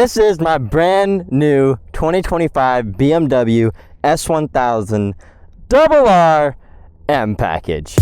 This is my brand new 2025 BMW S1000RR M package.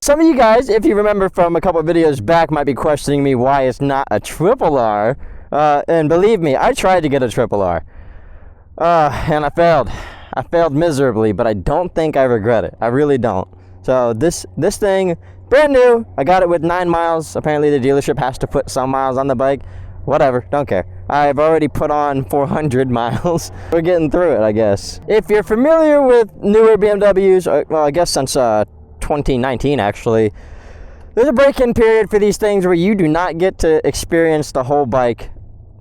Some of you guys, if you remember from a couple of videos back, might be questioning me why it's not a triple R. And believe me, I tried to get a triple R. And I failed. I failed miserably, but I don't think I regret it. I really don't. So this thing, brand new. I got it with 9 miles. Apparently the dealership has to put some miles on the bike. Whatever, don't care. I've already put on 400 miles. We're getting through it, I guess. If you're familiar with newer BMWs, well, I guess since 2019 actually, there's a break-in period for these things where you do not get to experience the whole bike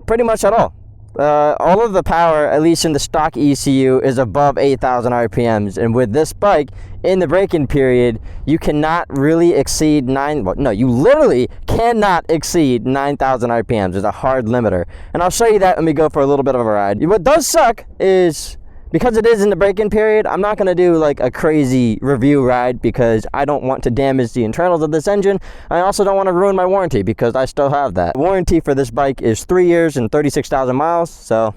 pretty much at all. All of the power, at least in the stock ECU, is above 8,000 RPMs, and with this bike in the break-in period, you cannot really exceed you literally cannot exceed 9,000 RPMs. It's a hard limiter, and I'll show you that when we go for a little bit of a ride. What does suck is, because it is in the break-in period, I'm not going to do like a crazy review ride because I don't want to damage the internals of this engine. I also don't want to ruin my warranty because I still have that. Warranty for this bike is 3 years and 36,000 miles. So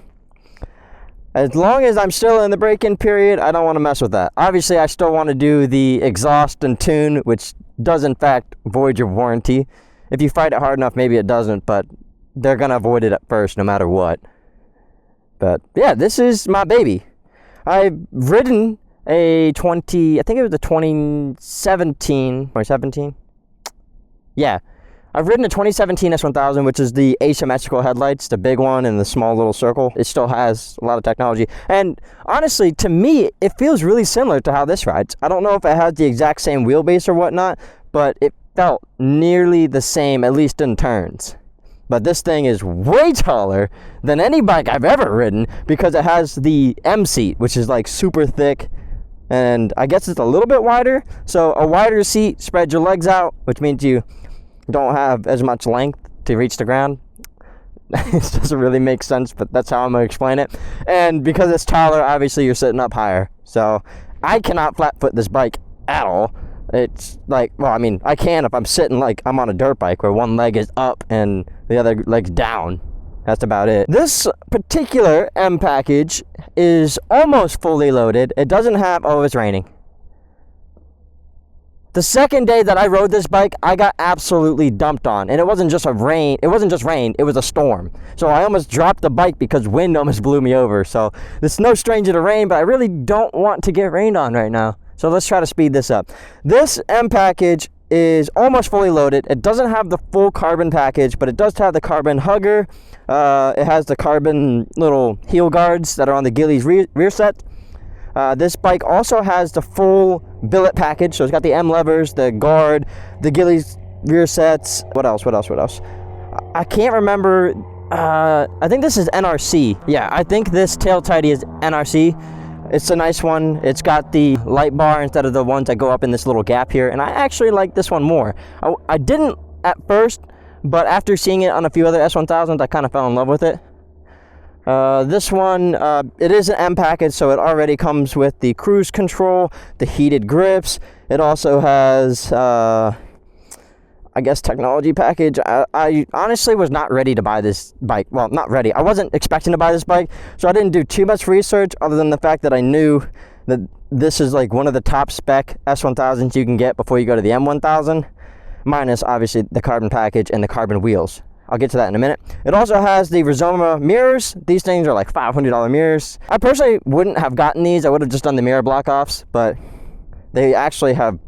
as long as I'm still in the break-in period, I don't want to mess with that. Obviously, I still want to do the exhaust and tune, which does in fact void your warranty. If you fight it hard enough, maybe it doesn't, but they're going to avoid it at first no matter what. But yeah, this is my baby. I've ridden a 2017? Yeah. I've ridden a 2017 S1000, which is the asymmetrical headlights, the big one and the small little circle. It still has a lot of technology. And honestly, to me, it feels really similar to how this rides. I don't know if it has the exact same wheelbase or whatnot, but it felt nearly the same, at least in turns. But this thing is way taller than any bike I've ever ridden because it has the M seat, which is like super thick, and I guess it's a little bit wider. So a wider seat spreads your legs out, which means you don't have as much length to reach the ground. It doesn't really make sense, but that's how I'm going to explain it. And because it's taller, obviously you're sitting up higher. So I cannot flat foot this bike at all. It's like, well, I mean, I can if I'm sitting like I'm on a dirt bike where one leg is up and the other leg's down. That's about it. This particular M package is almost fully loaded. It doesn't have, oh, it's raining. The second day that I rode this bike, I got absolutely dumped on. And it wasn't just rain, it was a storm. So I almost dropped the bike because wind almost blew me over. So this is no stranger to rain, but I really don't want to get rained on right now. So let's try to speed this up. This M package is almost fully loaded. It doesn't have the full carbon package, but it does have the carbon hugger. It has the carbon little heel guards that are on the Gillies rear set. This bike also has the full billet package. So it's got the M levers, the guard, the Gillies rear sets. What else? I can't remember. I think this is NRC. Yeah, I think this tail tidy is NRC. It's a nice one. It's got the light bar instead of the ones that go up in this little gap here, and I actually like this one more. I didn't at first, but after seeing it on a few other S1000s, I kind of fell in love with it. This one, it is an M package, so it already comes with the cruise control, the heated grips. It also has, I guess, technology package. I honestly was not ready to buy this bike. Well, not ready. I wasn't expecting to buy this bike, so I didn't do too much research other than the fact that I knew that this is like one of the top spec S1000s you can get before you go to the M1000, minus obviously the carbon package and the carbon wheels. I'll get to that in a minute. It also has the Rizoma mirrors. These things are like $500 mirrors. I personally wouldn't have gotten these. I would have just done the mirror block-offs, but they actually have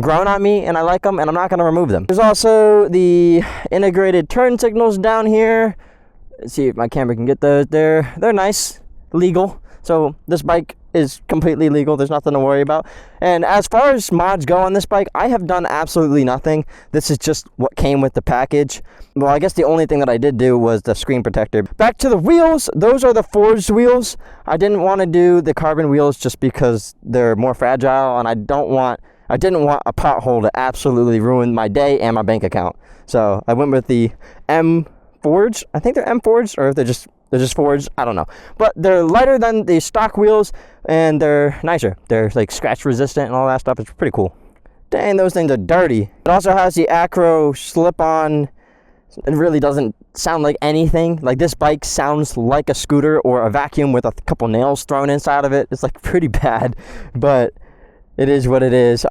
grown on me and I like them, and I'm not going to remove them. There's also the integrated turn signals down here. Let's see if my camera can get those. They're nice, legal. So this bike is completely legal. There's nothing to worry about. And as far as mods go on this bike, I have done absolutely nothing. This is just what came with the package. Well, I guess the only thing that I did do was the screen protector. Back to the wheels. Those are the forged wheels. I didn't want to do the carbon wheels just because they're more fragile, and I didn't want a pothole to absolutely ruin my day and my bank account. So I went with the M forged. I think they're M forged, or if they're just forged, I don't know. But they're lighter than the stock wheels, and they're nicer. They're like scratch resistant and all that stuff. It's pretty cool. Dang, those things are dirty. It also has the Acro slip-on. It really doesn't sound like anything. Like, this bike sounds like a scooter or a vacuum with a couple nails thrown inside of it. It's like pretty bad, but it is what it is.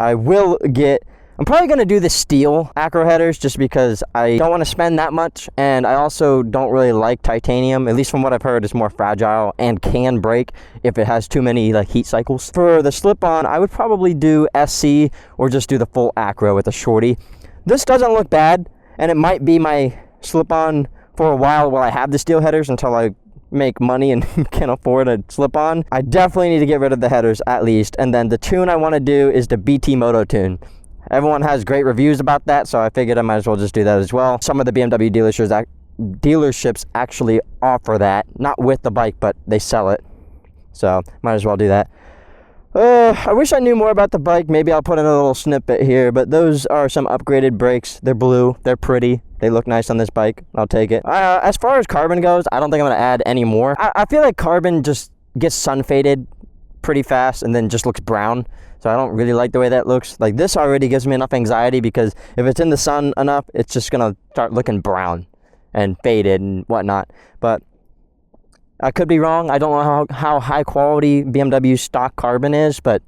I'm probably going to do the steel Acro headers just because I don't want to spend that much, and I also don't really like titanium. At least from what I've heard, it's more fragile and can break if it has too many like heat cycles. For the slip-on, I would probably do SC or just do the full Acro with a shorty. This doesn't look bad, and it might be my slip-on for a while I have the steel headers until I make money and can afford a slip-on. I definitely need to get rid of the headers at least. And then the tune I want to do is the BT Moto tune. Everyone has great reviews about that, so I figured I might as well just do that as well. Some of the BMW dealerships actually offer that, not with the bike, but they sell it. So might as well do that. I wish I knew more about the bike. Maybe I'll put in a little snippet here, but those are some upgraded brakes. They're blue, they're pretty, they look nice on this bike. I'll take it. As far as carbon goes, I don't think I'm going to add any more. I feel like carbon just gets sun faded pretty fast and then just looks brown, so I don't really like the way that looks. Like, this already gives me enough anxiety because if it's in the sun enough, it's just going to start looking brown and faded and whatnot. But I could be wrong. I don't know how high quality BMW stock carbon is, but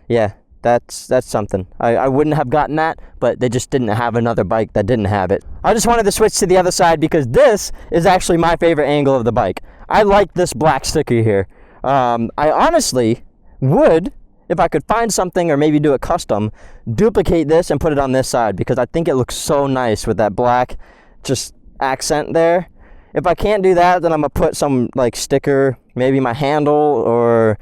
yeah, that's something. I wouldn't have gotten that, but they just didn't have another bike that didn't have it. I just wanted to switch to the other side because this is actually my favorite angle of the bike. I like this black sticker here. I honestly would, if I could find something or maybe do a custom, duplicate this and put it on this side because I think it looks so nice with that black just accent there. If I can't do that, then I'm going to put some like sticker, maybe my handle or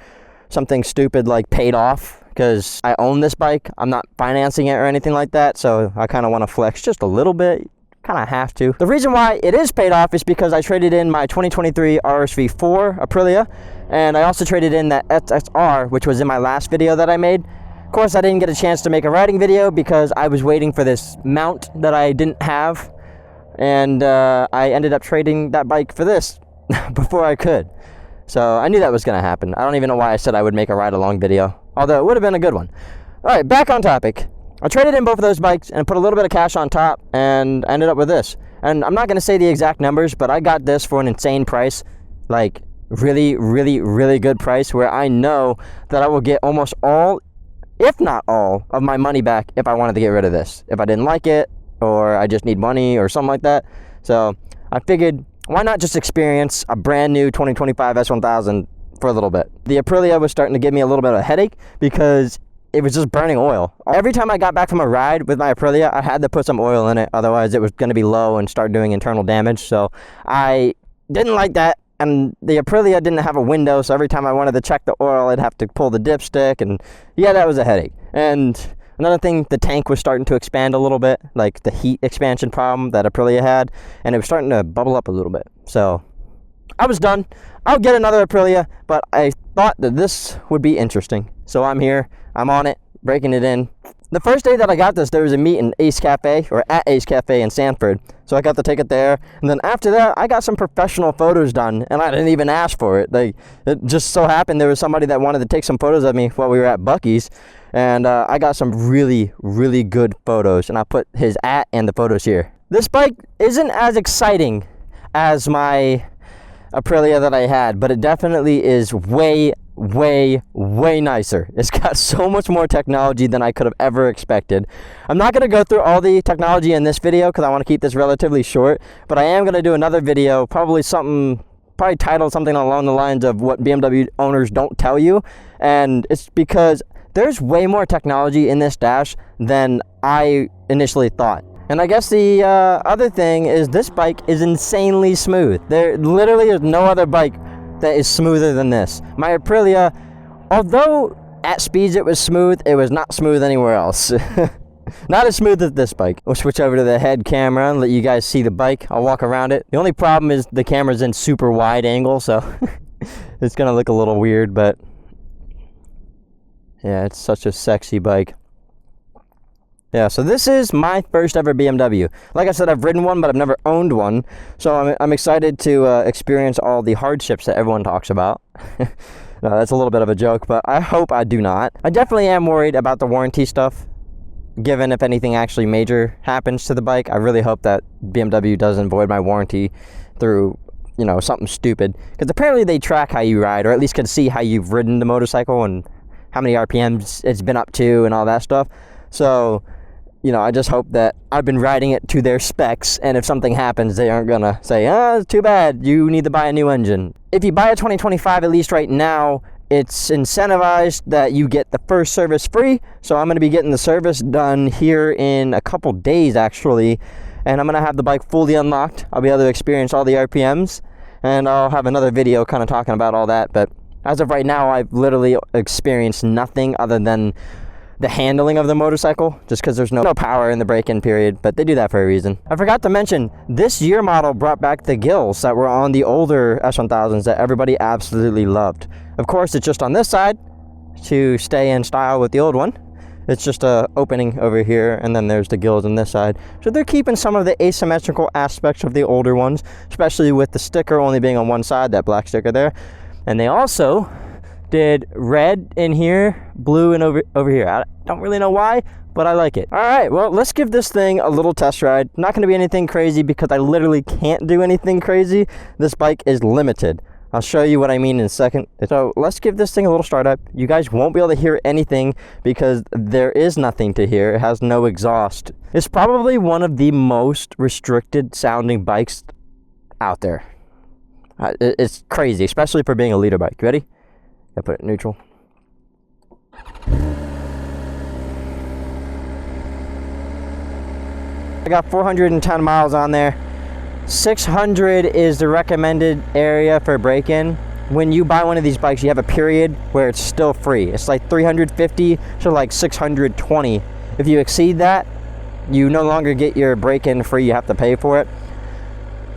something stupid like paid off, because I own this bike. I'm not financing it or anything like that, so I kind of want to flex just a little bit. Kind of have to. The reason why it is paid off is because I traded in my 2023 RSV4 Aprilia, and I also traded in that SSR, which was in my last video that I made. Of course, I didn't get a chance to make a riding video because I was waiting for this mount that I didn't have. And I ended up trading that bike for this before I could. So I knew that was going to happen. I don't even know why I said I would make a ride-along video, although it would have been a good one. All right, back on topic. I traded in both of those bikes and put a little bit of cash on top, and I ended up with this. And I'm not going to say the exact numbers, but I got this for an insane price, like really, really, really good price, where I know that I will get almost all, if not all, of my money back if I wanted to get rid of this. If I didn't like it, or I just need money or something like that. So I figured, why not just experience a brand new 2025 S1000 for a little bit. The Aprilia was starting to give me a little bit of a headache because it was just burning oil. Every time I got back from a ride with my Aprilia, I had to put some oil in it, otherwise it was going to be low and start doing internal damage. So I didn't like that, and the Aprilia didn't have a window, so every time I wanted to check the oil, I'd have to pull the dipstick, and yeah, that was a headache. And another thing, the tank was starting to expand a little bit, like the heat expansion problem that Aprilia had, and it was starting to bubble up a little bit. So I was done. I'll get another Aprilia, but I thought that this would be interesting. So I'm here, I'm on it, breaking it in. The first day that I got this, there was a meet in Ace Cafe, or at Ace Cafe in Sanford. So I got to take it there. And then after that, I got some professional photos done, and I didn't even ask for it. It just so happened there was somebody that wanted to take some photos of me while we were at Buc-ee's. And I got some really, really good photos, and I put his @ and the photos here. This bike isn't as exciting as my Aprilia that I had, but it definitely is way, way, way nicer. It's got so much more technology than I could have ever expected. I'm not going to go through all the technology in this video because I want to keep this relatively short, but I am going to do another video, probably titled something along the lines of what BMW owners don't tell you, and it's because there's way more technology in this dash than I initially thought. And I guess the other thing is this bike is insanely smooth. There literally is no other bike that is smoother than this. My Aprilia, although at speeds it was not smooth anywhere else. Not as smooth as this bike. We'll switch over to the head camera and let you guys see the bike. I'll walk around it. The only problem is the camera's in super wide angle, so it's gonna look a little weird, but yeah, it's such a sexy bike. Yeah, so this is my first ever BMW. Like I said, I've ridden one, but I've never owned one. So I'm excited to experience all the hardships that everyone talks about. No, that's a little bit of a joke, but I hope I do not. I definitely am worried about the warranty stuff. Given if anything actually major happens to the bike, I really hope that BMW doesn't void my warranty through, you know, something stupid. Because apparently they track how you ride, or at least can see how you've ridden the motorcycle and how many RPMs it's been up to and all that stuff. So, you know, I just hope that I've been riding it to their specs, and if something happens, they aren't gonna say, oh, it's too bad, you need to buy a new engine. If you buy a 2025, at least right now, it's incentivized that you get the first service free. So I'm going to be getting the service done here in a couple days, actually. And I'm going to have the bike fully unlocked. I'll be able to experience all the RPMs. And I'll have another video kind of talking about all that. But as of right now, I've literally experienced nothing other than the handling of the motorcycle, just because there's no power in the break-in period, but they do that for a reason. I forgot to mention, this year model brought back the gills that were on the older S1000s that everybody absolutely loved. Of course, it's just on this side to stay in style with the old one. It's just a opening over here, and then there's the gills on this side. So they're keeping some of the asymmetrical aspects of the older ones, especially with the sticker only being on one side, that black sticker there. And they also did red in here, blue and over here. I don't really know why, but I like it. All right, well, let's give this thing a little test ride. Not gonna be anything crazy because I literally can't do anything crazy. This bike is limited. I'll show you what I mean in a second. So let's give this thing a little start up. You guys won't be able to hear anything because there is nothing to hear. It has no exhaust. It's probably one of the most restricted sounding bikes out there. It's crazy, especially for being a liter bike. You ready? I put it in neutral. I got 410 miles on there. 600 is the recommended area for break-in. When you buy one of these bikes, you have a period where it's still free. It's like 350 to like 620. If you exceed that, you no longer get your break-in free. You have to pay for it.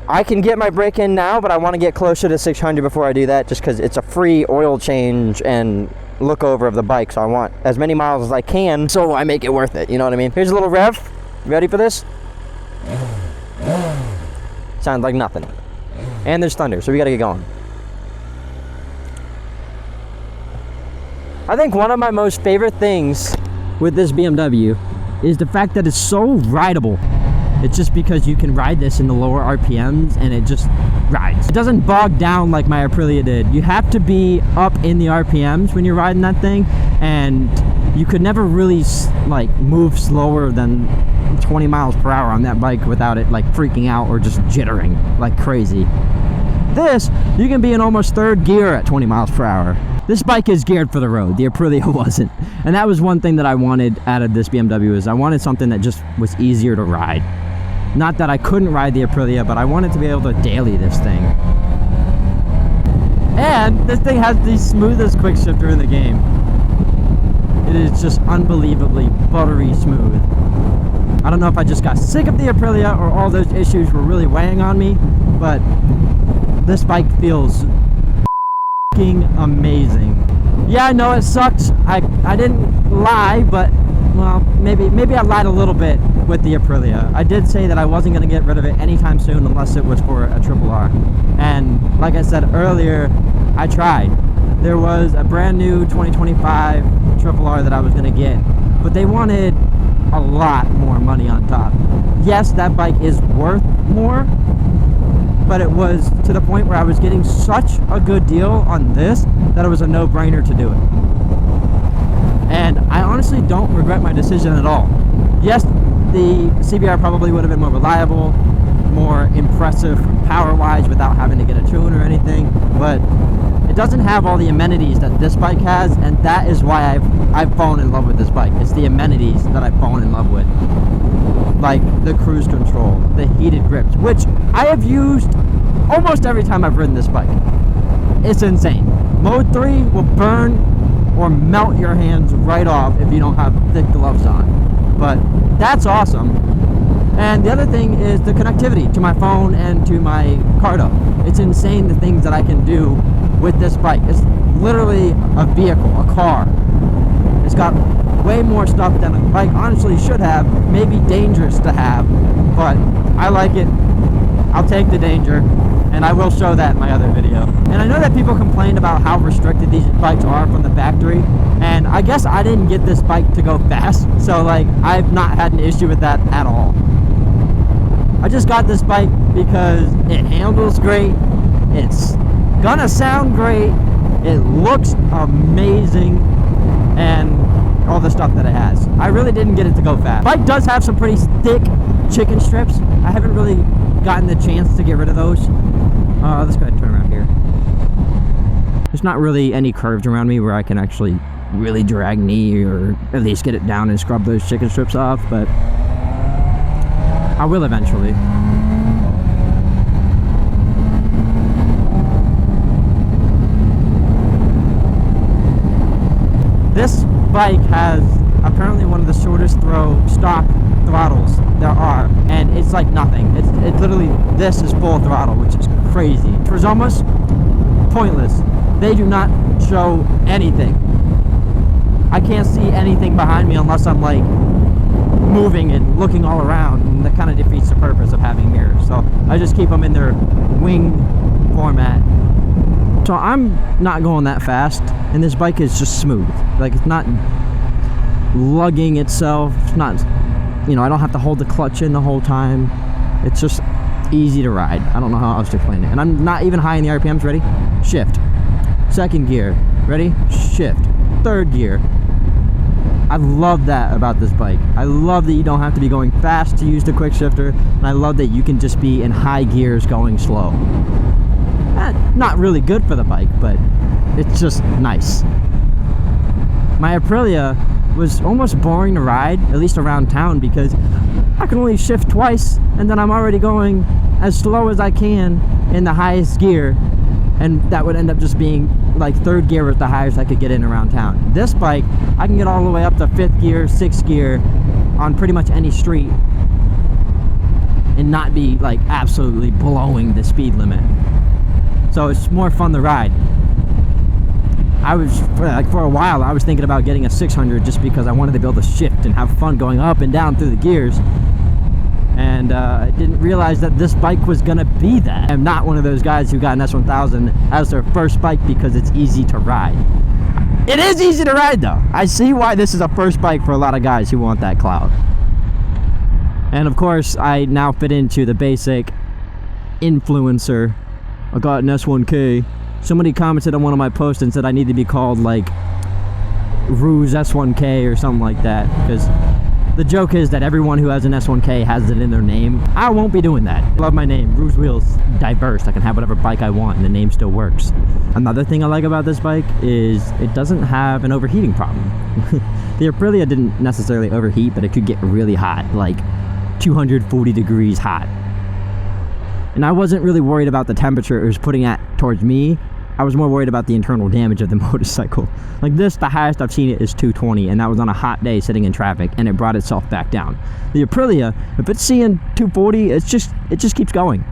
I can get my break-in now, but I want to get closer to 600 before I do that, just because it's a free oil change and look over of the bike. So I want as many miles as I can, so I make it worth it. You know what I mean? Here's a little rev. You ready for this? Sounds like nothing. And there's thunder, so we gotta get going. I think one of my most favorite things with this BMW is the fact that it's so rideable. It's just because you can ride this in the lower RPMs and it just rides. It doesn't bog down like my Aprilia did. You have to be up in the RPMs when you're riding that thing, and you could never really like move slower than 20 miles per hour on that bike without it like freaking out or just jittering like crazy. This, you can be in almost third gear at 20 miles per hour. This bike is geared for the road. The Aprilia wasn't. And that was one thing that I wanted out of this BMW, is I wanted something that just was easier to ride. Not that I couldn't ride the Aprilia, but I wanted to be able to daily this thing. And this thing has the smoothest quick shifter in the game. It is just unbelievably buttery smooth. I don't know if I just got sick of the Aprilia or all those issues were really weighing on me, but this bike feels f***ing amazing. Yeah, I know it sucks. I didn't lie, but well, maybe I lied a little bit with the Aprilia. I did say that I wasn't going to get rid of it anytime soon unless it was for a triple R. And like I said earlier, I tried. There was a brand new 2025 triple R that I was going to get, but they wanted a lot more money on top. Yes, that bike is worth more, but it was to the point where I was getting such a good deal on this that it was a no-brainer to do it. And I honestly don't regret my decision at all. Yes, the CBR probably would have been more reliable, more impressive power-wise without having to get a tune or anything, but it doesn't have all the amenities that this bike has, and that is why I've fallen in love with this bike. It's the amenities that I've fallen in love with. Like the cruise control, the heated grips, which I have used almost every time I've ridden this bike. it's insane. Mode 3 will burn or melt your hands right off if you don't have thick gloves on. But that's awesome. And the other thing is the connectivity to my phone and to my Cardo. It's insane the things that I can do with this bike. It's literally a vehicle, a car. It's got way more stuff than a bike honestly should have. Maybe dangerous to have, but I like it. I'll take the danger, and I will show that in my other video. And I know that people complain about how restricted these bikes are from the factory, and I guess I didn't get this bike to go fast, so like I've not had an issue with that at all. I just got this bike because it handles great, it's gonna sound great, it looks amazing, and all the stuff that it has. I really didn't get it to go fast. The bike does have some pretty thick chicken strips. I haven't really gotten the chance to get rid of those. Let's go ahead and turn around here. There's not really any curves around me where I can actually really drag knee or at least get it down and scrub those chicken strips off, but I will eventually. This bike has apparently one of the shortest throw stock throttles there are, and it's like nothing. It's literally, this is full throttle, which is crazy. For almost pointless. They do not show anything. I can't see anything behind me unless I'm like moving and looking all around, and that kind of defeats the purpose of having mirrors. So I just keep them in their wing format. So I'm not going that fast, and this bike is just smooth. Like, it's not lugging itself. It's not, you know, I don't have to hold the clutch in the whole time. It's just easy to ride. I don't know how else to explain it. And I'm not even high in the RPMs. Ready? Shift. Second gear. Ready? Shift. Third gear. I love that about this bike. I love that you don't have to be going fast to use the quick shifter, and I love that you can just be in high gears going slow. Not really good for the bike, but it's just nice. My Aprilia was almost boring to ride, at least around town, because I can only shift twice, and then I'm already going as slow as I can in the highest gear, and that would end up just being like third gear was the highest I could get in around town. This bike, I can get all the way up to fifth gear, sixth gear on pretty much any street and not be like absolutely blowing the speed limit. So it's more fun to ride. I was, for a while, I was thinking about getting a 600 just because I wanted to be able to shift and have fun going up and down through the gears. And I didn't realize that this bike was gonna be that. I'm not one of those guys who got an S1000 as their first bike because it's easy to ride. It is easy to ride though. I see why this is a first bike for a lot of guys who want that clout. And of course, I now fit into the basic influencer. I got an S1K. Somebody commented on one of my posts and said I need to be called like Ruse S1K or something like that, because the joke is that everyone who has an S1K has it in their name. I won't be doing that. I love my name. Rusewheels, diverse. I can have whatever bike I want and the name still works. Another thing I like about this bike is it doesn't have an overheating problem. The Aprilia didn't necessarily overheat, but it could get really hot, like 240 degrees hot. And I wasn't really worried about the temperature it was putting at towards me. I was more worried about the internal damage of the motorcycle. Like this, the highest I've seen it is 220, and that was on a hot day sitting in traffic, and it brought itself back down. The Aprilia, if it's seeing 240, it just keeps going.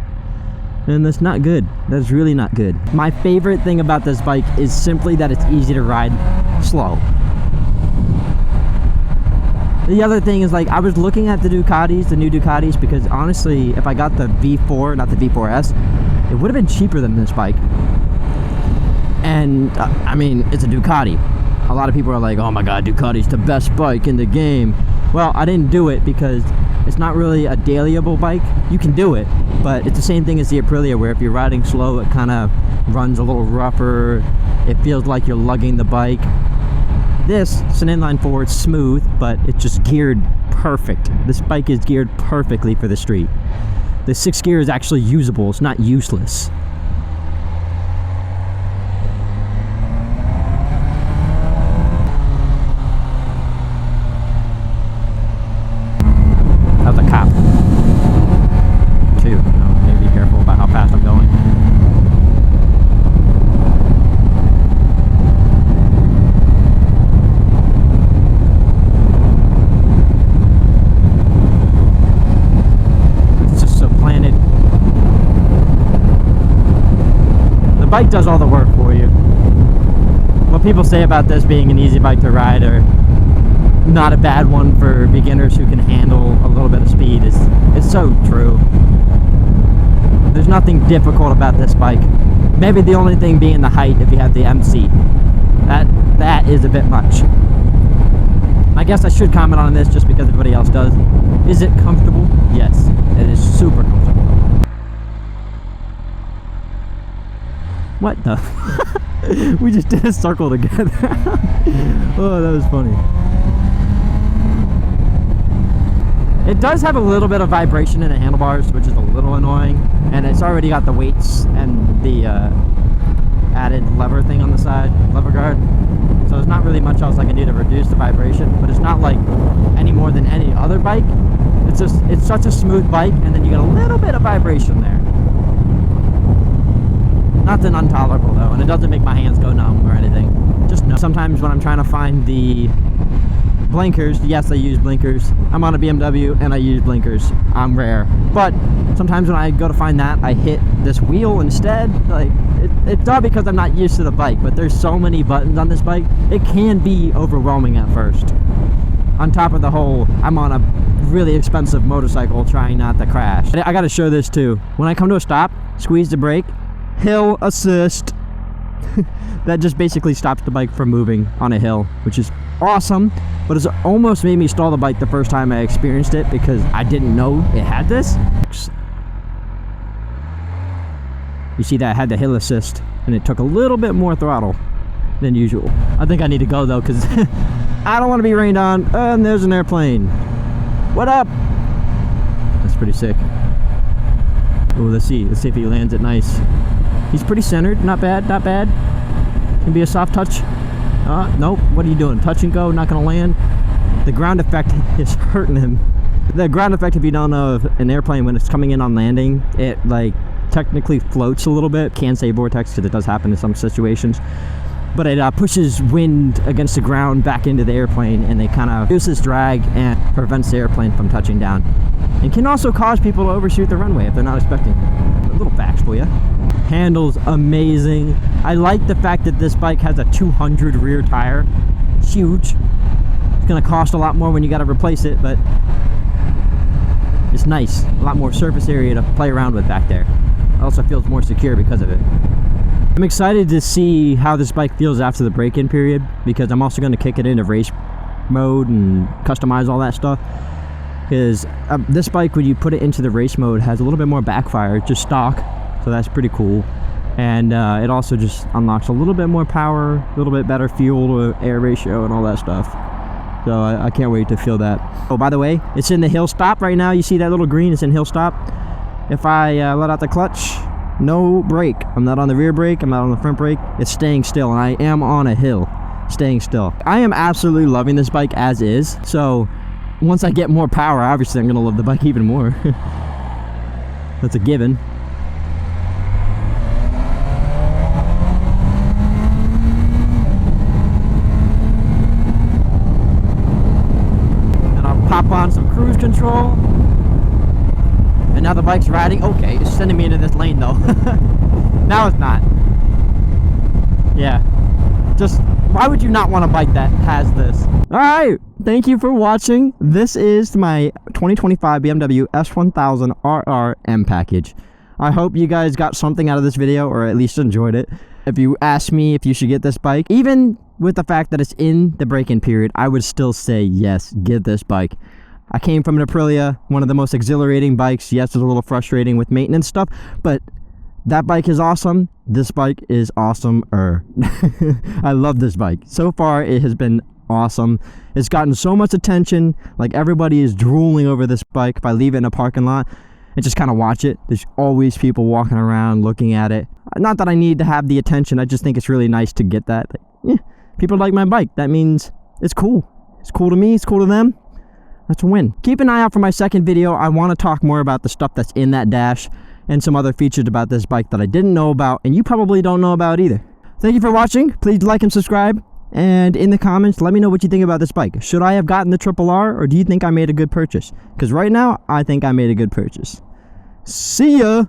And that's not good. That's really not good. My favorite thing about this bike is simply that it's easy to ride slow. The other thing is, like, I was looking at the Ducatis, the new Ducatis, because honestly, if I got the V4, not the V4S, it would have been cheaper than this bike. And, I mean, it's a Ducati. A lot of people are like, oh my god, Ducati's the best bike in the game. Well, I didn't do it because it's not really a dailyable bike. You can do it, but it's the same thing as the Aprilia, where if you're riding slow, it kind of runs a little rougher. It feels like you're lugging the bike. This is an inline four, it's smooth, but it's just geared perfect. This bike is geared perfectly for the street. The sixth gear is actually usable, it's not useless. That was a cop. Too, maybe be careful about how fast I'm going. bike does all the work for you. What people say about this being an easy bike to ride or not a bad one for beginners who can handle a little bit of speed is so true. There's nothing difficult about this bike. Maybe the only thing being the height if you have the M seat. That is a bit much. I guess I should comment on this just because everybody else does. Is it comfortable? Yes, it is super comfortable. What the? We just did a circle together. Oh, that was funny. It does have a little bit of vibration in the handlebars, which is a little annoying. And it's already got the weights and the added lever thing on the side, lever guard. So there's not really much else I can do to reduce the vibration, but it's not like any more than any other bike. It's just, it's such a smooth bike, and then you get a little bit of vibration there. Nothing intolerable though, and it doesn't make my hands go numb or anything. Just no. Sometimes when I'm trying to find the blinkers, yes, I use blinkers. I'm on a BMW and I use blinkers. I'm rare. But sometimes when I go to find that, I hit this wheel instead. Like, it's all because I'm not used to the bike, but there's so many buttons on this bike, it can be overwhelming at first. On top of the whole, I'm on a really expensive motorcycle trying not to crash. I gotta show this too. When I come to a stop, squeeze the brake, hill assist. That just basically stops the bike from moving on a hill, which is awesome, but it's almost made me stall the bike the first time I experienced it because I didn't know it had this. You see that I had the hill assist and it took a little bit more throttle than usual. I think I need to go though because I don't want to be rained on. And there's an airplane. What up? That's pretty sick. Oh, let's see if he lands it nice. He's pretty centered, not bad, not bad. Can be a soft touch. Nope, what are you doing? Touch and go, not gonna land. The ground effect is hurting him. The ground effect, if you don't know, of an airplane when it's coming in on landing, it like technically floats a little bit. Can say vortex because it does happen in some situations. But it pushes wind against the ground back into the airplane, and they kind of reduces drag and prevents the airplane from touching down. And can also cause people to overshoot the runway if they're not expecting it. A little facts for you. Handles amazing. I like the fact that this bike has a 200 rear tire. It's huge. It's gonna cost a lot more when you gotta replace it, but it's nice. A lot more surface area to play around with back there. It also feels more secure because of it. I'm excited to see how this bike feels after the break-in period because I'm also gonna kick it into race mode and customize all that stuff. Because this bike, when you put it into the race mode, has a little bit more backfire, just stock. So that's pretty cool. And it also just unlocks a little bit more power, a little bit better fuel to air ratio and all that stuff. So I can't wait to feel that. Oh, by the way, it's in the hill stop right now. You see that little green? It's in hill stop. If I let out the clutch, no brake. I'm not on the rear brake. I'm not on the front brake. It's staying still, and I am on a hill, staying still. I am absolutely loving this bike as is. So once I get more power, obviously I'm gonna love the bike even more. That's a given. Pop on some cruise control, and now the bike's riding. Okay, it's sending me into this lane though. Now it's not. Yeah, just why would you not want a bike that has this? All right, thank you for watching. This is my 2025 BMW S1000RR M package. I hope you guys got something out of this video, or at least enjoyed it. If you ask me if you should get this bike, even with the fact that it's in the break-in period, I would still say yes, get this bike. I came from an Aprilia, one of the most exhilarating bikes. Yes, it's a little frustrating with maintenance stuff, but that bike is awesome. This bike is awesomer. I love this bike. So far, it has been awesome. It's gotten so much attention. Like, everybody is drooling over this bike. If I leave it in a parking lot and just kind of watch it, there's always people walking around looking at it. Not that I need to have the attention. I just think it's really nice to get that. Like, yeah, people like my bike. That means it's cool. It's cool to me. It's cool to them. That's a win. Keep an eye out for my second video. I want to talk more about the stuff that's in that dash and some other features about this bike that I didn't know about and you probably don't know about either. Thank you for watching. Please like and subscribe. And in the comments, let me know what you think about this bike. Should I have gotten the RRR, or do you think I made a good purchase? Because right now, I think I made a good purchase. See ya!